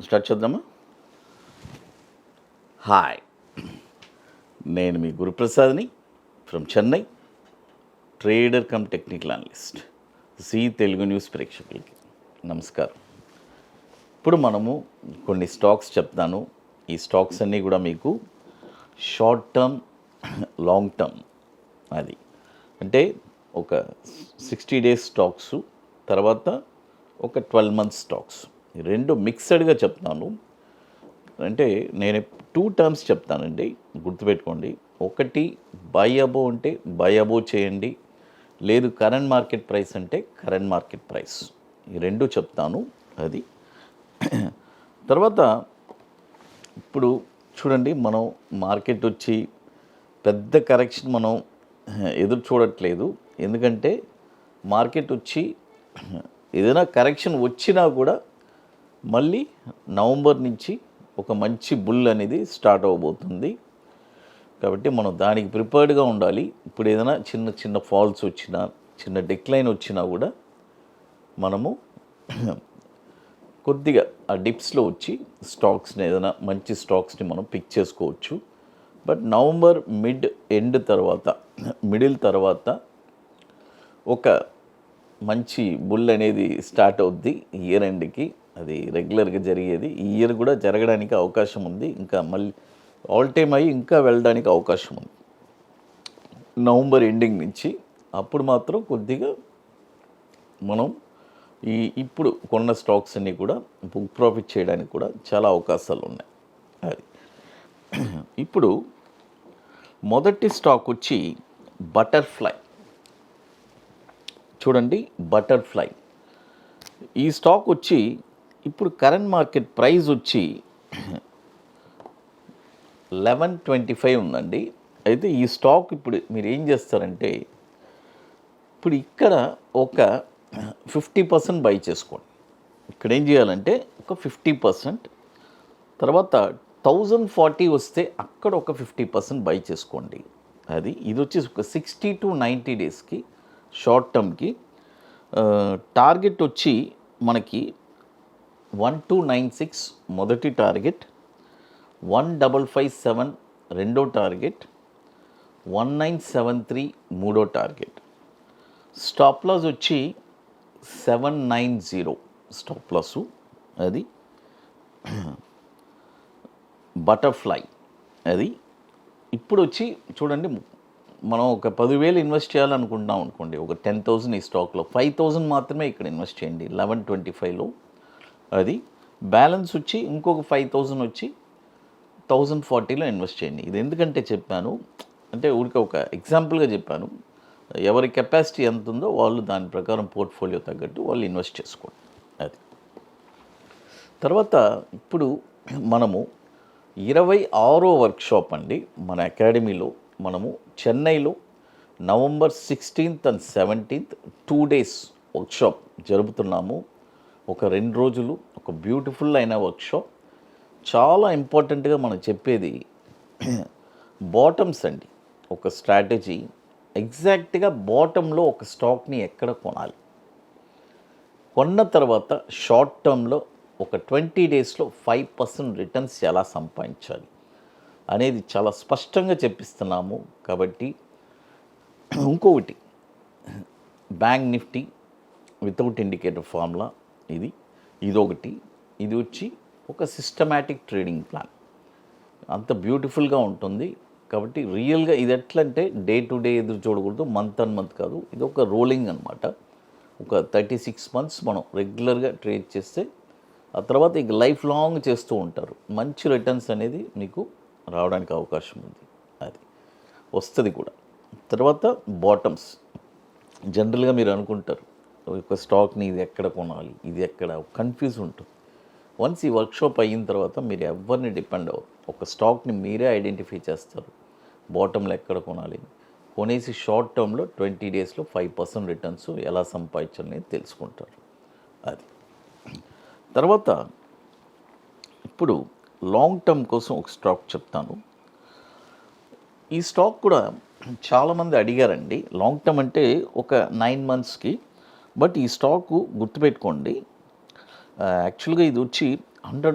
Start చేద్దామా? Hi, నేను మీ గురుప్రసాద్ని from Chennai, trader cum technical analyst. Zee Telugu news ప్రేక్షకులకి నమస్కారం. ఇప్పుడు మనము కొన్ని స్టాక్స్ చెప్తాను. ఈ స్టాక్స్ అన్నీ కూడా మీకు షార్ట్ టర్మ్, లాంగ్ టర్మ్, అది అంటే ఒక 60 డేస్ స్టాక్స్, తర్వాత ఒక 12 మంత్స్ స్టాక్స్, ఈ రెండు మిక్సడ్గా చెప్తాను. అంటే నేను 2 టర్మ్స్ చెప్తానండి, గుర్తుపెట్టుకోండి. ఒకటి బై అబోవ్ అంటే బై అబోవ్ చేయండి, లేదు కరెంట్ మార్కెట్ ప్రైస్ అంటే కరెంట్ మార్కెట్ ప్రైస్, ఈ రెండు చెప్తాను. అది తర్వాత ఇప్పుడు చూడండి, మనం మార్కెట్ వచ్చి పెద్ద కరెక్షన్ మనం ఎదురు చూడట్లేదు. ఎందుకంటే మార్కెట్ వచ్చి ఏదైనా కరెక్షన్ వచ్చినా కూడా మళ్ళీ నవంబర్ నుంచి ఒక మంచి బుల్ అనేది స్టార్ట్ అవ్వబోతుంది. కాబట్టి మనం దానికి ప్రిపేర్డ్గా ఉండాలి. ఇప్పుడు ఏదైనా చిన్న చిన్న ఫాల్స్ వచ్చినా, చిన్న డిక్లైన్ వచ్చినా కూడా మనము కొద్దిగా ఆ డిప్స్లో వచ్చి స్టాక్స్ని, ఏదైనా మంచి స్టాక్స్ని మనం పిక్ చేసుకోవచ్చు. బట్ నవంబర్ ఎండ్ తర్వాత, మిడిల్ తర్వాత ఒక మంచి బుల్ అనేది స్టార్ట్ అవుద్ది ఇయర్ ఎండ్కి. అది రెగ్యులర్గా జరిగేది. ఈ ఇయర్ కూడా జరగడానికి అవకాశం ఉంది. ఇంకా మళ్ళీ ఆల్ టైమ్ అయ్యి ఇంకా వెళ్ళడానికి అవకాశం ఉంది నవంబర్ ఎండింగ్ నుంచి. అప్పుడు మాత్రం కొద్దిగా మనం ఇప్పుడు కొన్న స్టాక్స్ అన్నీ కూడా బుక్ ప్రాఫిట్ చేయడానికి కూడా చాలా అవకాశాలు ఉన్నాయి. అది ఇప్పుడు మొదటి స్టాక్ వచ్చి బటర్ఫ్లై. చూడండి, బటర్ఫ్లై ఈ స్టాక్ వచ్చి ఇప్పుడు కరెంట్ మార్కెట్ ప్రైస్ వచ్చి 1125 ఉందండి. అయితే ఈ స్టాక్ ఇప్పుడు మీరు ఏం చేస్తారంటే, ఇప్పుడు ఇక్కడ ఒక 50% బై చేసుకోండి. ఇక్కడ ఏం చేయాలంటే ఒక 50%, తర్వాత 1040 వస్తే అక్కడ ఒక 50% బై చేసుకోండి. ఇది వచ్చి ఒక 60 to 90 డేస్కి షార్ట్ టర్మ్కి. టార్గెట్ వచ్చి మనకి 1296 మొదటి టార్గెట్, 1557 రెండో టార్గెట్, 1973 మూడో టార్గెట్. స్టాప్ లాస్ వచ్చి 790 స్టాప్ లాసు. అది బటర్ఫ్లై. అది ఇప్పుడు వచ్చి చూడండి, మనం ఒక 10,000 ఇన్వెస్ట్ చేయాలనుకుంటున్నాం అనుకోండి, ఒక 10,000 ఈ స్టాక్లో, 5,000 మాత్రమే ఇక్కడ ఇన్వెస్ట్ చేయండి 1125లో. అది బ్యాలెన్స్ వచ్చి ఇంకొక 5,000 వచ్చి 1040లో ఇన్వెస్ట్ చేయండి. ఇది ఎందుకంటే చెప్పాను అంటే ఊరికే ఒక ఎగ్జాంపుల్గా చెప్పాను. ఎవరి కెపాసిటీ ఎంత ఉందో వాళ్ళు దాని ప్రకారం పోర్ట్ఫోలియో తగ్గట్టు వాళ్ళు ఇన్వెస్ట్ చేసుకోండి. అది తర్వాత ఇప్పుడు మనము 26వ వర్క్షాప్ అండి మన అకాడమీలో. మనము చెన్నైలో November 16th and 17th 2 days workshop జరుపుతున్నాము. ఒక 2 రోజులు ఒక బ్యూటిఫుల్ అయిన వర్క్షాప్. చాలా ఇంపార్టెంట్గా మనం చెప్పేది బాటమ్స్ అండి. ఒక స్ట్రాటజీ, ఎగ్జాక్ట్గా బాటంలో ఒక స్టాక్ని ఎక్కడ కొనాలి, కొన్న తర్వాత షార్ట్ టర్మ్లో ఒక 20 డేస్లో 5% రిటర్న్స్ ఎలా సంపాదించాలి అనేది చాలా స్పష్టంగా చెప్పిస్తున్నాము. కాబట్టి ఇంకొకటి bank Nifty without indicator formula, ఇదొకటి. ఇది వచ్చి ఒక సిస్టమాటిక్ ట్రేడింగ్ ప్లాన్, అంత బ్యూటిఫుల్గా ఉంటుంది. కాబట్టి రియల్గా ఇది ఎట్లంటే డే టు డే ఎదురు చూడకూడదు, మంత్ అండ్ మంత్ కాదు. ఇది ఒక రోలింగ్ అనమాట. ఒక 36 months మనం రెగ్యులర్గా ట్రేడ్ చేస్తే ఆ తర్వాత ఇక లైఫ్ లాంగ్ చేస్తూ ఉంటారు. మంచి రిటర్న్స్ అనేది మీకు రావడానికి అవకాశం ఉంది. అది వస్తుంది కూడా. తర్వాత బాటమ్స్, జనరల్గా మీరు అనుకుంటారు ఒక స్టాక్ని ఇది ఎక్కడ కొనాలి, ఇది ఎక్కడ, కన్ఫ్యూజ్ ఉంటుంది. వన్స్ ఈ వర్క్షాప్ అయిన తర్వాత మీరు ఎవరిని డిపెండ్ అవ్వరు. ఒక స్టాక్ని మీరే ఐడెంటిఫై చేస్తారు, బాటంలో ఎక్కడ కొనాలి, కొనేసి షార్ట్ టర్మ్లో 20 డేస్లో 5% రిటర్న్స్ ఎలా సంపాదించాలని తెలుసుకుంటారు. అది తర్వాత ఇప్పుడు లాంగ్ టర్మ్ కోసం ఒక స్టాక్ చెప్తాను. ఈ స్టాక్ కూడా చాలామంది అడిగారండి. లాంగ్ టర్మ్ అంటే ఒక 9 monthsకి. బట్ ఈ స్టాకు గుర్తుపెట్టుకోండి, యాక్చువల్గా ఇది వచ్చి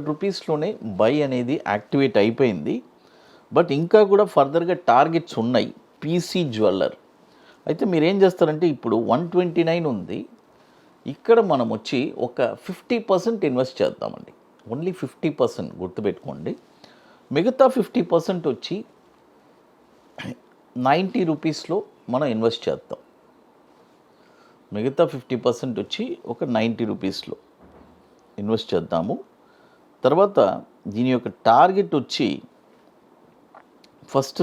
రూపీస్లోనే బై అనేది యాక్టివేట్ అయిపోయింది. బట్ ఇంకా కూడా ఫర్దర్గా టార్గెట్స్ ఉన్నాయి. పీసీ జ్యువెల్లర్ అయితే మీరు ఏం చేస్తారంటే ఇప్పుడు 129 ఉంది, ఇక్కడ మనం వచ్చి ఒక 50% ఇన్వెస్ట్ చేద్దామండి. ఓన్లీ 50% గుర్తుపెట్టుకోండి. మిగతా 50% వచ్చి 90 రూపీస్లో మనం ఇన్వెస్ట్ చేద్దాం. మిగతా 50% వచ్చి ఒక 90 రూపీస్లో ఇన్వెస్ట్ చేద్దాము. తర్వాత దీని యొక్క టార్గెట్ వచ్చి ఫస్ట్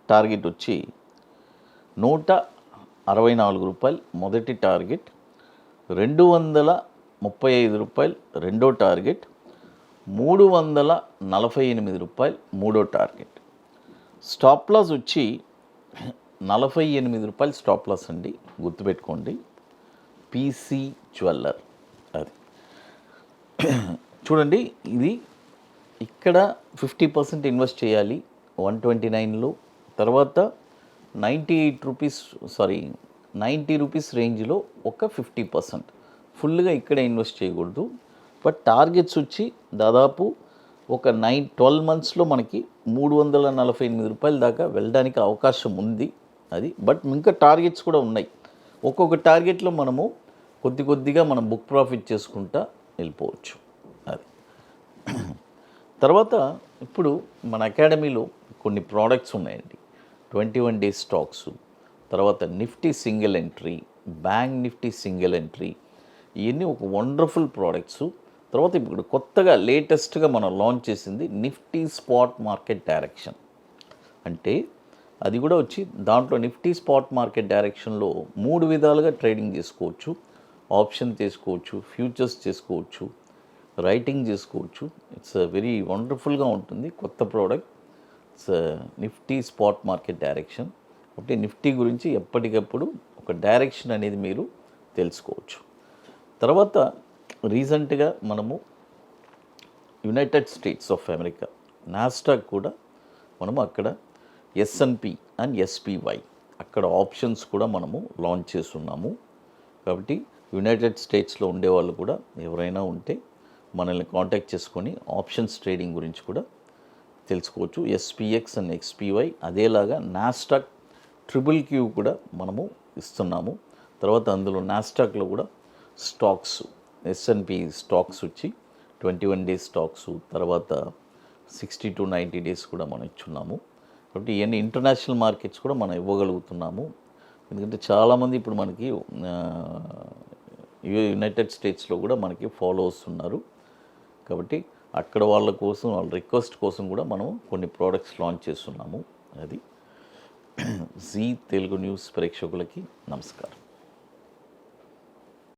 టార్గెట్ వచ్చి 164 రూపాయలు మొదటి టార్గెట్, 235 రూపాయలు రెండో టార్గెట్, 348 రూపాయలు మూడో టార్గెట్. స్టాప్ లాస్ వచ్చి 48 రూపాయలు స్టాప్ లాస్ అండి, గుర్తుపెట్టుకోండి. పీసీ జ్యువెల్లర్ అది చూడండి. ఇది ఇక్కడ 50% ఇన్వెస్ట్ చేయాలి 129లో. తర్వాత 90 రూపీస్ రేంజ్లో ఒక 50% ఫుల్గా ఇక్కడే ఇన్వెస్ట్ చేయకూడదు. బట్ టార్గెట్స్ వచ్చి దాదాపు ఒక 12 మంత్స్లో మనకి 348 రూపాయల దాకా వెళ్ళడానికి అవకాశం ఉంది అది. బట్ ఇంకా టార్గెట్స్ కూడా ఉన్నాయి. ఒక్కొక్క టార్గెట్లో మనము కొద్దిగా మనం బుక్ ప్రాఫిట్ చేసుకుంటా వెళ్ళిపోవచ్చు అది. తర్వాత ఇప్పుడు మన అకాడమీలో కొన్ని ప్రోడక్ట్స్ ఉన్నాయండి. 21 డేస్ స్టాక్స్, తర్వాత Nifty single entry, bank Nifty single entry, ఇవన్నీ ఒక వండర్ఫుల్ ప్రోడక్ట్స్. తర్వాత ఇప్పుడు కొత్తగా లేటెస్ట్గా మనం లాంచ్ చేసింది నిఫ్టీ స్పాట్ మార్కెట్ డైరెక్షన్. అంటే అది కూడా వచ్చి దాంట్లో నిఫ్టీ స్పాట్ మార్కెట్ డైరెక్షన్లో 3 విధాలుగా ట్రేడింగ్ చేసుకోవచ్చు. ఆప్షన్ చేసుకోవచ్చు, ఫ్యూచర్స్ చేసుకోవచ్చు, రైటింగ్ చేసుకోవచ్చు. ఇట్స్ వెరీ వండర్ఫుల్గా ఉంటుంది కొత్త product. It's Nifty spot market direction. కాబట్టి నిఫ్టీ గురించి ఎప్పటికప్పుడు ఒక డైరెక్షన్ అనేది మీరు తెలుసుకోవచ్చు. తర్వాత రీసెంట్గా మనము United states of America Nasdaq కూడా మనము అక్కడ S&P అండ్ SPY అక్కడ ఆప్షన్స్ కూడా మనము లాంచ్ చేస్తున్నాము. కాబట్టి యునైటెడ్ స్టేట్స్లో ఉండేవాళ్ళు కూడా ఎవరైనా ఉంటే మనల్ని కాంటాక్ట్ చేసుకొని ఆప్షన్స్ ట్రేడింగ్ గురించి కూడా తెలుసుకోవచ్చు. SPX అండ్ XPY అదేలాగా నాస్డాక్ QQQ కూడా మనము ఇస్తున్నాము. తర్వాత అందులో నాస్డాక్లో కూడా స్టాక్స్ S&P స్టాక్స్ వచ్చి 21 డేస్ స్టాక్స్, తర్వాత 60 to 90 డేస్ కూడా మనం ఇచ్చున్నాము. కాబట్టి ఇవన్నీ ఇంటర్నేషనల్ మార్కెట్స్ కూడా మనం ఇవ్వగలుగుతున్నాము. ఎందుకంటే చాలామంది ఇప్పుడు మనకి యునైటెడ్ స్టేట్స్లో కూడా మనకి ఫాలో వస్తున్నారు. కాబట్టి అక్కడ వాళ్ళ కోసం, వాళ్ళ రిక్వెస్ట్ కోసం కూడా మనం కొన్ని ప్రోడక్ట్స్ లాంచ్ చేస్తున్నాము. అది జీ తెలుగు న్యూస్ ప్రేక్షకులకి నమస్కారం.